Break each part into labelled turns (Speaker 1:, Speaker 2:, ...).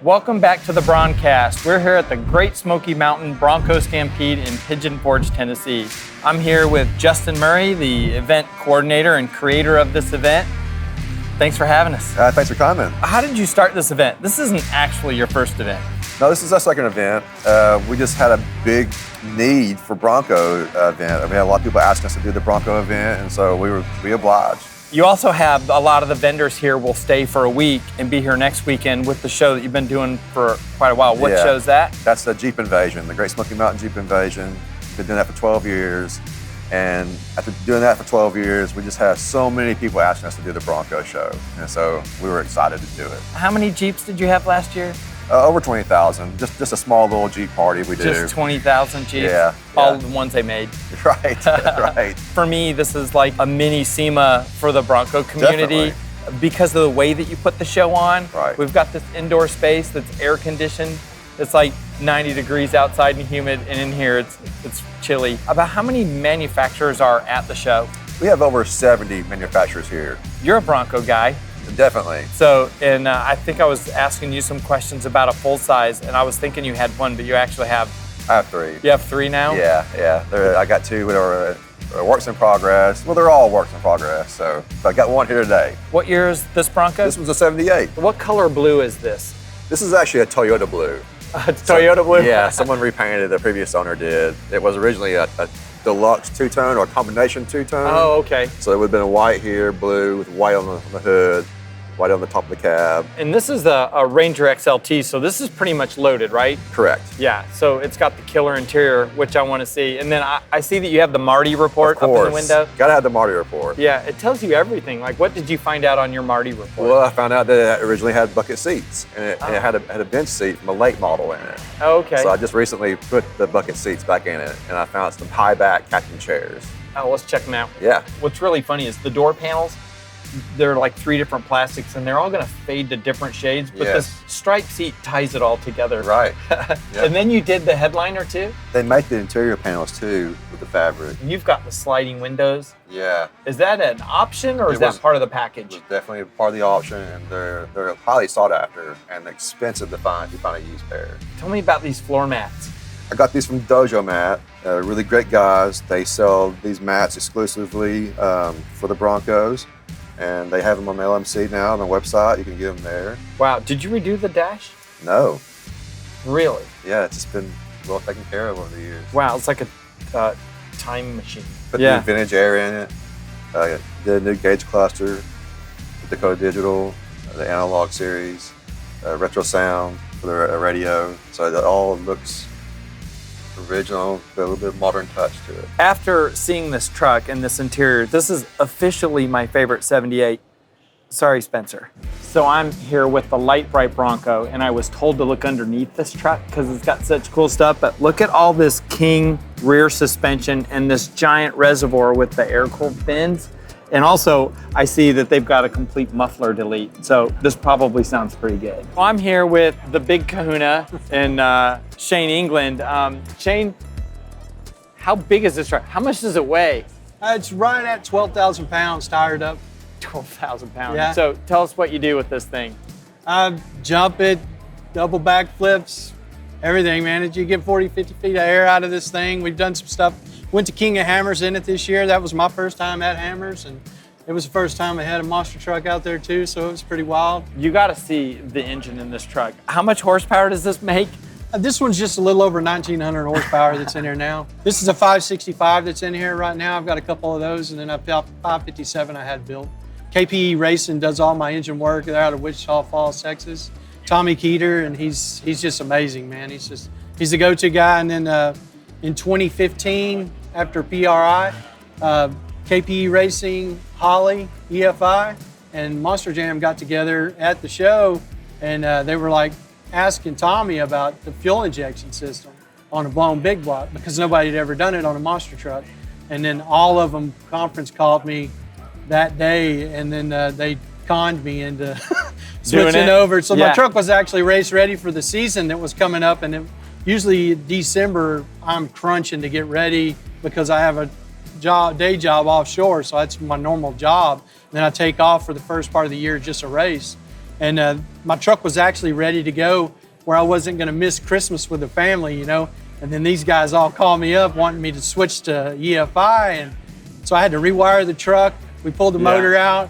Speaker 1: Welcome back to the Broncast. We're here at the Great Smoky Mountain Bronco Stampede in Pigeon Forge, Tennessee. I'm here with Justin Murray, the event coordinator and creator of this event. Thanks for having us.
Speaker 2: Thanks for coming.
Speaker 1: How did you start this event? This isn't actually your first event.
Speaker 2: No, this is our second event. We just had a big need for Bronco event. We had a lot of people asking us to do the Bronco event, and so we obliged.
Speaker 1: You also have a lot of the vendors here will stay for a week and be here next weekend with the show that you've been doing for quite a while. What show's that?
Speaker 2: That's the Jeep Invasion, the Great Smoky Mountain Jeep Invasion. Been doing that for 12 years. And after doing that for 12 years, we just had so many people asking us to do the Bronco show. And so we were excited to do it.
Speaker 1: How many Jeeps did you have last year?
Speaker 2: Over 20,000, just a small little Jeep party we do.
Speaker 1: Just 20,000 Jeeps?
Speaker 2: Yeah.
Speaker 1: All the ones they made.
Speaker 2: Right, right.
Speaker 1: For me, this is like a mini Sema for the Bronco community.
Speaker 2: Definitely.
Speaker 1: Because of the way that you put the show on.
Speaker 2: Right.
Speaker 1: We've got this indoor space that's air conditioned. It's like 90 degrees outside and humid, and in here it's chilly. About how many manufacturers are at the show?
Speaker 2: We have over 70 manufacturers here.
Speaker 1: You're a Bronco guy.
Speaker 2: Definitely.
Speaker 1: So, and I think I was asking you some questions about a full size, and I was thinking you had one, but you actually have.
Speaker 2: I have three.
Speaker 1: You have three now?
Speaker 2: Yeah. I got two that are works in progress. Well, they're all works in progress, so but I got one here today.
Speaker 1: What year is this Bronco?
Speaker 2: This was a 78.
Speaker 1: What color blue is this?
Speaker 2: This is actually a Toyota blue.
Speaker 1: Toyota blue?
Speaker 2: Yeah, someone repainted it, the previous owner did. It was originally a deluxe two-tone or a combination two-tone.
Speaker 1: Oh, okay.
Speaker 2: So it would have been a white here, blue with white on the hood, white on the top of the cab.
Speaker 1: And this is a Ranger XLT, so this is pretty much loaded, right?
Speaker 2: Correct.
Speaker 1: Yeah, so it's got the killer interior, which I want to see. And then I see that you have the Marty report up in the window.
Speaker 2: Gotta have the Marty report.
Speaker 1: Yeah, it tells you everything. Like, what did you find out on your Marty report?
Speaker 2: Well, I found out that it originally had bucket seats, and it had a bench seat from a late model in it.
Speaker 1: Oh, okay.
Speaker 2: So I just recently put the bucket seats back in it, and I found some high back captain chairs.
Speaker 1: Oh, let's check them out.
Speaker 2: Yeah.
Speaker 1: What's really funny is the door panels, they're like three different plastics, and they're all gonna fade to different shades, but this stripe seat ties it all together.
Speaker 2: Right.
Speaker 1: Yep. And then you did the headliner too?
Speaker 2: They make the interior panels too with the fabric.
Speaker 1: You've got the sliding windows.
Speaker 2: Yeah.
Speaker 1: Is that an option, or is that part of the package?
Speaker 2: It was definitely part of the option, and they're highly sought after and expensive to find if you find a used pair.
Speaker 1: Tell me about these floor mats.
Speaker 2: I got these from Dojo Mat. Really great guys. They sell these mats exclusively for the Broncos. And they have them on the LMC now on the website. You can get them there.
Speaker 1: Wow, did you redo the dash?
Speaker 2: No.
Speaker 1: Really?
Speaker 2: Yeah, it's just been well taken care of over the years.
Speaker 1: Wow, it's like a time machine.
Speaker 2: Put new vintage air in it. Did a new gauge cluster, Dakota Digital, the analog series, retro sound for the radio. So it all looks original, but a little bit of modern touch to it.
Speaker 1: After seeing this truck and this interior, this is officially my favorite 78. Sorry, Spencer. So I'm here with the light bright Bronco, and I was told to look underneath this truck because it's got such cool stuff, but look at all this King rear suspension and this giant reservoir with the air-cooled fins. And also, I see that they've got a complete muffler delete, so this probably sounds pretty good. Well, I'm here with the big Kahuna and Shane England. Shane, how big is this truck? How much does it weigh?
Speaker 3: It's right at 12,000 pounds tired up.
Speaker 1: 12,000 pounds.
Speaker 3: Yeah.
Speaker 1: So tell us what you do with this thing.
Speaker 3: Jump it, double back flips, everything, man. You get 40, 50 feet of air out of this thing. We've done some stuff. Went to King of Hammers in it this year. That was my first time at Hammers, and it was the first time I had a monster truck out there too, so it was pretty wild.
Speaker 1: You got to see the engine in this truck. How much horsepower does this make?
Speaker 3: This one's just a little over 1,900 horsepower that's in here now. This is a 565 that's in here right now. I've got a couple of those, and then a 557 I had built. KPE Racing does all my engine work. They're out of Wichita Falls, Texas. Tommy Keeter, and he's just amazing, man. He's the go-to guy. And then in 2015, after PRI, KPE Racing, Holly, EFI, and Monster Jam got together at the show, and they were like asking Tommy about the fuel injection system on a blown big block because nobody had ever done it on a monster truck. And then all of them conference called me that day, and then they conned me into switching over. So my truck was actually race ready for the season that was coming up, and usually December I'm crunching to get ready because I have a day job offshore, so that's my normal job. And then I take off for the first part of the year just a race. And my truck was actually ready to go where I wasn't going to miss Christmas with the family, you know. And then these guys all called me up wanting me to switch to EFI. And so I had to rewire the truck. We pulled the motor out.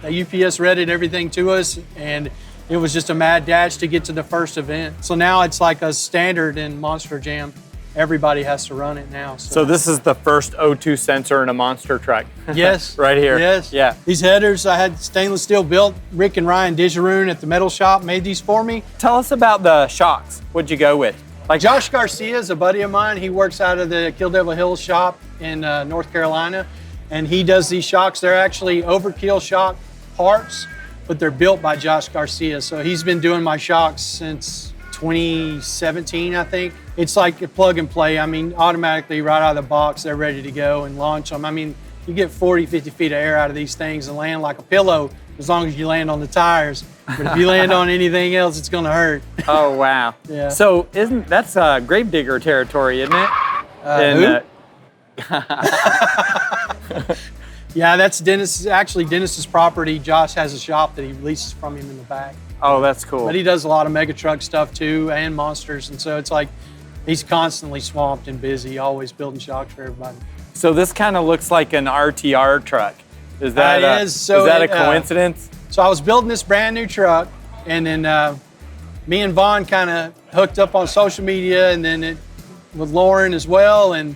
Speaker 3: The UPS readied everything to us. And it was just a mad dash to get to the first event. So now it's like a standard in Monster Jam. Everybody has to run it now.
Speaker 1: So this is the first O2 sensor in a monster truck.
Speaker 3: Yes.
Speaker 1: Right here.
Speaker 3: Yes.
Speaker 1: Yeah.
Speaker 3: These headers, I had stainless steel built. Rick and Ryan Digeroon at the metal shop made these for me.
Speaker 1: Tell us about the shocks. What'd you go with?
Speaker 3: Like Josh Garcia is a buddy of mine. He works out of the Kill Devil Hills shop in North Carolina. And he does these shocks. They're actually Overkill shock parts, but they're built by Josh Garcia. So he's been doing my shocks since 2017, I think. It's like a plug and play. I mean, automatically right out of the box, they're ready to go and launch them. I mean, you get 40, 50 feet of air out of these things and land like a pillow as long as you land on the tires. But if you land on anything else, it's gonna hurt.
Speaker 1: Oh, wow.
Speaker 3: Yeah.
Speaker 1: So that's Gravedigger territory, isn't it?
Speaker 3: Who? Yeah, that's Dennis. Actually, Dennis's property. Josh has a shop that he leases from him in the back.
Speaker 1: Oh, that's cool.
Speaker 3: But he does a lot of mega truck stuff too, and monsters, and so it's like he's constantly swamped and busy, always building shocks for everybody.
Speaker 1: So this kind of looks like an RTR truck. Is that
Speaker 3: is that
Speaker 1: a coincidence?
Speaker 3: So I was building this brand new truck, and then me and Vaughn kind of hooked up on social media, and then with Lauren as well, and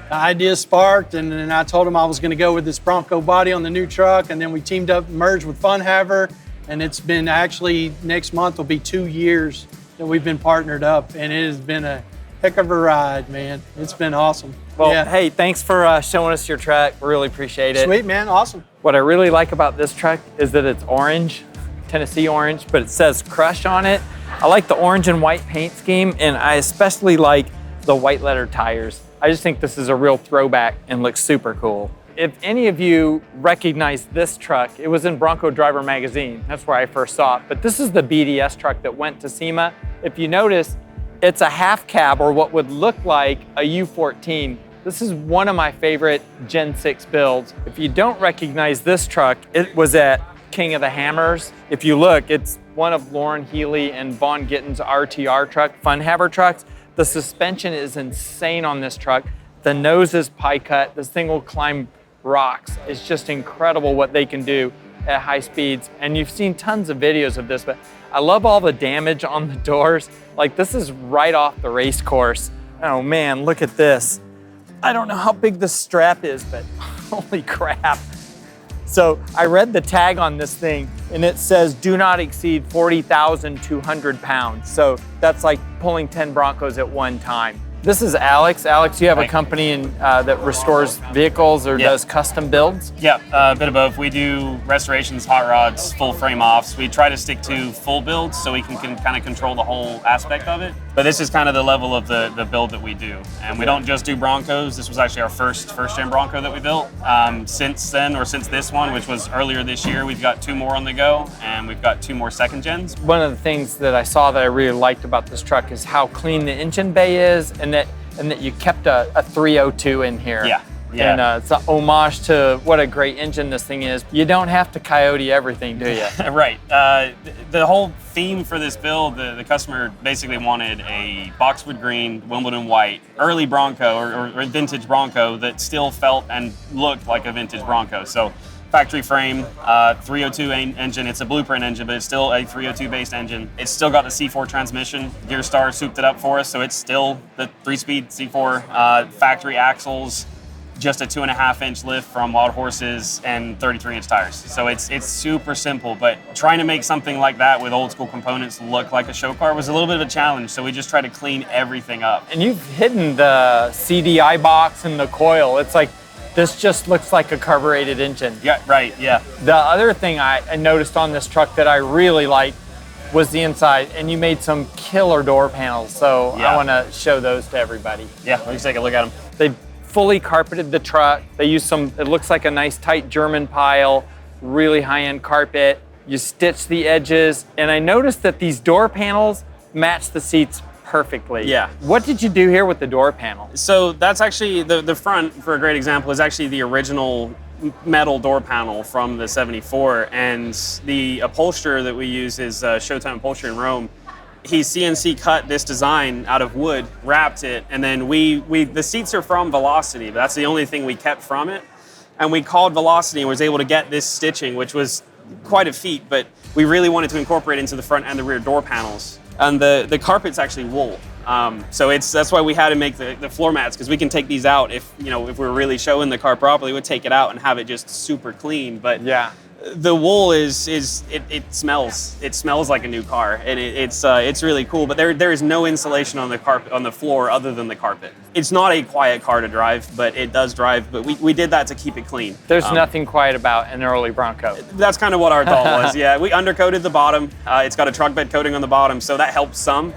Speaker 3: the idea sparked, and then I told him I was going to go with this Bronco body on the new truck, and then we teamed up, merged with Fun Haver, and it's been actually, next month will be 2 years that we've been partnered up, and it has been a heck of a ride, man. It's been awesome.
Speaker 1: Well, hey, thanks for showing us your truck. We really appreciate it.
Speaker 3: Sweet, man, awesome.
Speaker 1: What I really like about this truck is that it's orange, Tennessee orange, but it says Crush on it. I like the orange and white paint scheme, and I especially like the white letter tires. I just think this is a real throwback and looks super cool. If any of you recognize this truck, it was in Bronco Driver magazine. That's where I first saw it. But this is the BDS truck that went to SEMA. If you notice, it's a half cab, or what would look like a U14. This is one of my favorite Gen 6 builds. If you don't recognize this truck, it was at King of the Hammers. If you look, it's one of Lauren Healy and Vaughn Gitten's RTR truck, Fun Haver trucks. The suspension is insane on this truck. The nose is pie cut. This thing will climb rocks. It's just incredible what they can do at high speeds. And you've seen tons of videos of this, but I love all the damage on the doors. Like, this is right off the race course. Oh man, look at this. I don't know how big the strap is, but holy crap. So I read the tag on this thing, and it says do not exceed 40,200 pounds. So that's like pulling 10 Broncos at one time. This is Alex. Alex, you have a company that restores vehicles or does custom builds?
Speaker 4: Yeah, a bit of both. We do restorations, hot rods, full frame offs. We try to stick to full builds so we can kind of control the whole aspect of it. But this is kind of the level of the build that we do. And we don't just do Broncos. This was actually our first gen Bronco that we built. Since then, or since this one, which was earlier this year, we've got 2 more on the go, and we've got 2 more second gens.
Speaker 1: One of the things that I saw that I really liked about this truck is how clean the engine bay is, and that you kept a 302 in here.
Speaker 4: Yeah.
Speaker 1: And it's an homage to what a great engine this thing is. You don't have to coyote everything, do you?
Speaker 4: Right. The whole theme for this build, the customer basically wanted a boxwood green, Wimbledon white, early Bronco or vintage Bronco that still felt and looked like a vintage Bronco. So factory frame, 302 engine. It's a blueprint engine, but it's still a 302 based engine. It's still got the C4 transmission. Gearstar souped it up for us, so it's still the 3-speed C4. Factory axles, just a 2.5-inch lift from Wild Horses, and 33-inch tires. So it's super simple, but trying to make something like that with old school components look like a show car was a little bit of a challenge. So we just tried to clean everything up.
Speaker 1: And you've hidden the CDI box and the coil. It's like, this just looks like a carbureted engine.
Speaker 4: Yeah, right, yeah.
Speaker 1: The other thing I noticed on this truck that I really liked was the inside, and you made some killer door panels, so I want to show those to everybody.
Speaker 4: Yeah, let's take a look at them.
Speaker 1: They fully carpeted the truck. They used it looks like a nice tight German pile, really high-end carpet. You stitched the edges, and I noticed that these door panels match the seats perfectly.
Speaker 4: Yeah.
Speaker 1: What did you do here with the door panel?
Speaker 4: So that's actually, the front, for a great example, is actually the original metal door panel from the 74, and the upholsterer that we use is Showtime Upholstery in Rome. He CNC cut this design out of wood, wrapped it, and then the seats are from Velocity, but that's the only thing we kept from it. And we called Velocity and was able to get this stitching, which was quite a feat, but we really wanted to incorporate into the front and the rear door panels. And the carpet's actually wool. So that's why we had to make the floor mats, because we can take these out if we're really showing the car properly, we'd take it out and have it just super clean. But yeah, the wool it smells like a new car, and it's really cool. But there is no insulation on the carpet, on the floor, other than the carpet. It's not a quiet car to drive, but it does drive. But we did that to keep it clean.
Speaker 1: There's nothing quiet about an early Bronco.
Speaker 4: That's kind of what our thought was. Yeah, we undercoated the bottom. It's got a truck bed coating on the bottom, so that helps some.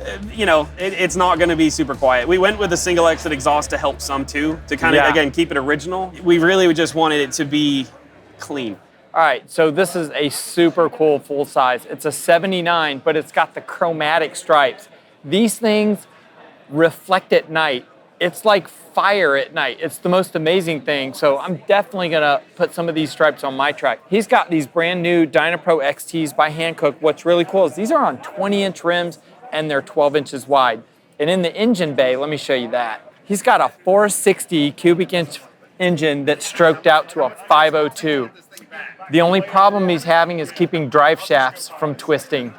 Speaker 4: It's not going to be super quiet. We went with a single exit exhaust to help some too, to kind of, again, keep it original. We really just wanted it to be clean.
Speaker 1: All right, so this is a super cool full size. It's a 79, but it's got the chromatic stripes. These things reflect at night. It's like fire at night. It's the most amazing thing. So I'm definitely gonna put some of these stripes on my truck. He's got these brand new Dynapro XTs by Hankook. What's really cool is these are on 20-inch rims and they're 12 inches wide. And in the engine bay, let me show you that. He's got a 460 cubic inch engine that's stroked out to a 502. The only problem he's having is keeping drive shafts from twisting.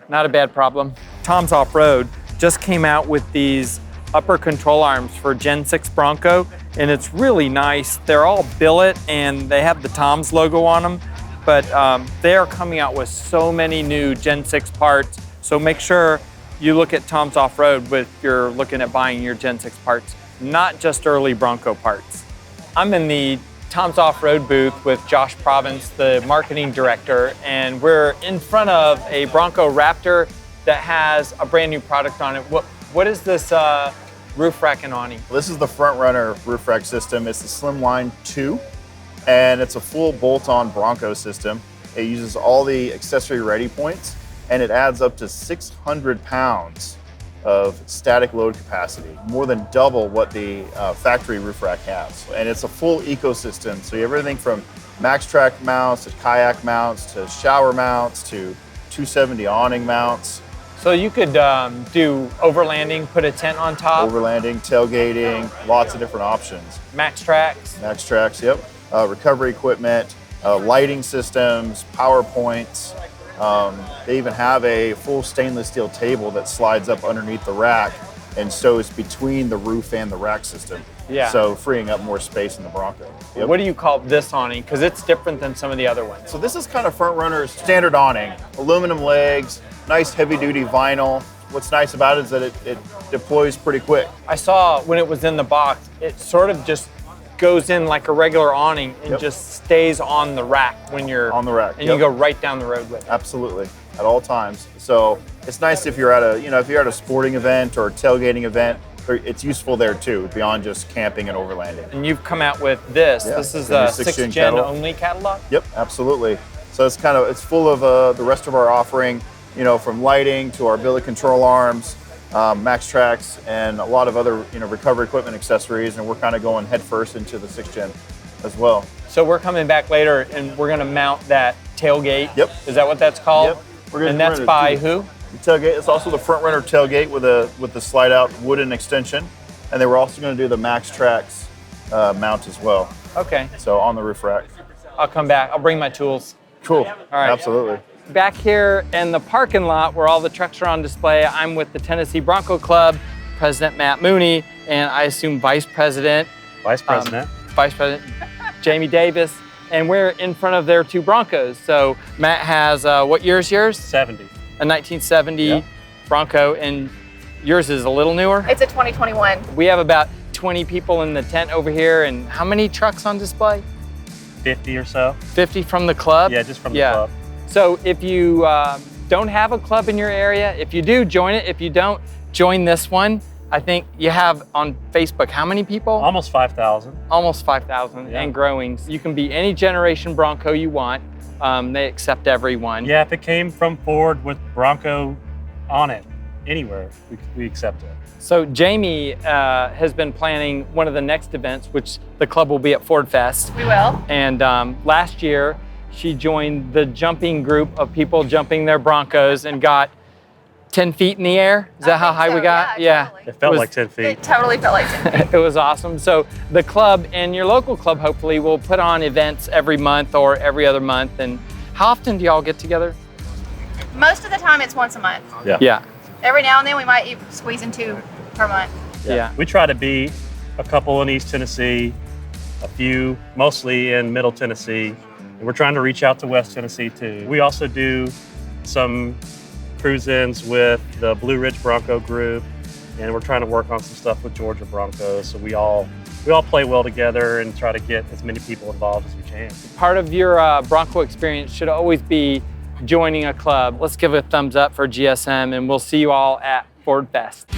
Speaker 1: Not a bad problem. Tom's Off-Road just came out with these upper control arms for Gen 6 Bronco, and it's really nice. They're all billet and they have the Tom's logo on them, but they are coming out with so many new Gen 6 parts. So make sure you look at Tom's Off-Road if you're looking at buying your Gen 6 parts, not just early Bronco parts. I'm in the Tom's Off-Road booth with Josh Province, the marketing director, and we're in front of a Bronco Raptor that has a brand new product on it. What is this roof rack and awning?
Speaker 5: This is the front runner roof rack system. It's the Slimline 2, and it's a full bolt-on Bronco system. It uses all the accessory ready points, and it adds up to 600 pounds of static load capacity, more than double what the factory roof rack has. And it's a full ecosystem, so you have everything from MaxTrack mounts to kayak mounts to shower mounts to 270 awning mounts.
Speaker 1: So you could do overlanding, put a tent on top?
Speaker 5: Overlanding, tailgating, lots of different options.
Speaker 1: MaxTracks?
Speaker 5: MaxTracks, yep. Recovery equipment, lighting systems, power points. They even have a full stainless steel table that slides up underneath the rack and stows between the roof and the rack system.
Speaker 1: Yeah.
Speaker 5: So freeing up more space in the Bronco. Yep.
Speaker 1: What do you call this awning? Because it's different than some of the other ones.
Speaker 5: So this is kind of front runner's standard awning. Aluminum legs, nice heavy duty vinyl. What's nice about it is that it deploys pretty quick.
Speaker 1: I saw when it was in the box, it sort of just goes in like a regular awning and just stays on the rack when you're
Speaker 5: on the rack,
Speaker 1: and you go right down the road with it.
Speaker 5: Absolutely, at all times. So it's nice if you're at a sporting event or a tailgating event. It's useful there too, beyond just camping and overlanding.
Speaker 1: And you've come out with this.
Speaker 5: Yeah,
Speaker 1: this is a 6th gen only catalog.
Speaker 5: Yep, absolutely. So it's full of the rest of our offering. From lighting to our billet control arms, MaxTracks, and a lot of other recovery equipment accessories, and we're kind of going head first into the 6th gen as well.
Speaker 1: So we're coming back later and we're going to mount that tailgate.
Speaker 5: Yep.
Speaker 1: Is that what that's called?
Speaker 5: Yep.
Speaker 1: And that's by who?
Speaker 5: The tailgate. It's also the front runner tailgate with the slide out wooden extension, and then we're also going to do the MaxTracks mount as well.
Speaker 1: Okay.
Speaker 5: So on the roof rack.
Speaker 1: I'll come back. I'll bring my tools.
Speaker 5: Cool.
Speaker 1: All right.
Speaker 5: Absolutely.
Speaker 1: Back here in the parking lot where all the trucks are on display, I'm with the Tennessee Bronco Club, President Matt Mooney, and I assume Vice President Jamie Davis, and we're in front of their two Broncos. So Matt has, what year is yours?
Speaker 4: 70.
Speaker 1: A 1970 Bronco, and yours is a little newer?
Speaker 6: It's a 2021.
Speaker 1: We have about 20 people in the tent over here, and how many trucks on display?
Speaker 4: 50 or so.
Speaker 1: 50 from the club?
Speaker 4: Yeah, just from the club.
Speaker 1: So if you don't have a club in your area, if you do, join it. If you don't, join this one. I think you have on Facebook, how many people?
Speaker 4: Almost 5,000.
Speaker 1: Almost 5,000 and growing. You can be any generation Bronco you want. They accept everyone.
Speaker 7: Yeah, if it came from Ford with Bronco on it,
Speaker 6: anywhere, we accept it.
Speaker 1: So Jamie has been planning one of the next events, which the club will be at Ford Fest.
Speaker 7: We will.
Speaker 1: And last year, she joined the jumping group of people jumping their Broncos and got 10 feet in the air. Is that how high we got?
Speaker 7: Yeah. Totally.
Speaker 6: It felt like 10 feet.
Speaker 7: It totally felt like 10 feet.
Speaker 1: It was awesome. So the club and your local club hopefully will put on events every month or every other month. And how often do y'all get together?
Speaker 7: Most of the time it's once a month.
Speaker 1: Yeah.
Speaker 7: Every now and then we might even squeeze in 2 per month.
Speaker 1: Yeah.
Speaker 6: We try to be a couple in East Tennessee, a few mostly in Middle Tennessee, and we're trying to reach out to West Tennessee too. We also do some cruise-ins with the Blue Ridge Bronco group, and we're trying to work on some stuff with Georgia Broncos. So we all play well together and try to get as many people involved as we can.
Speaker 1: Part of your Bronco experience should always be joining a club. Let's give a thumbs up for GSM, and we'll see you all at Ford Fest.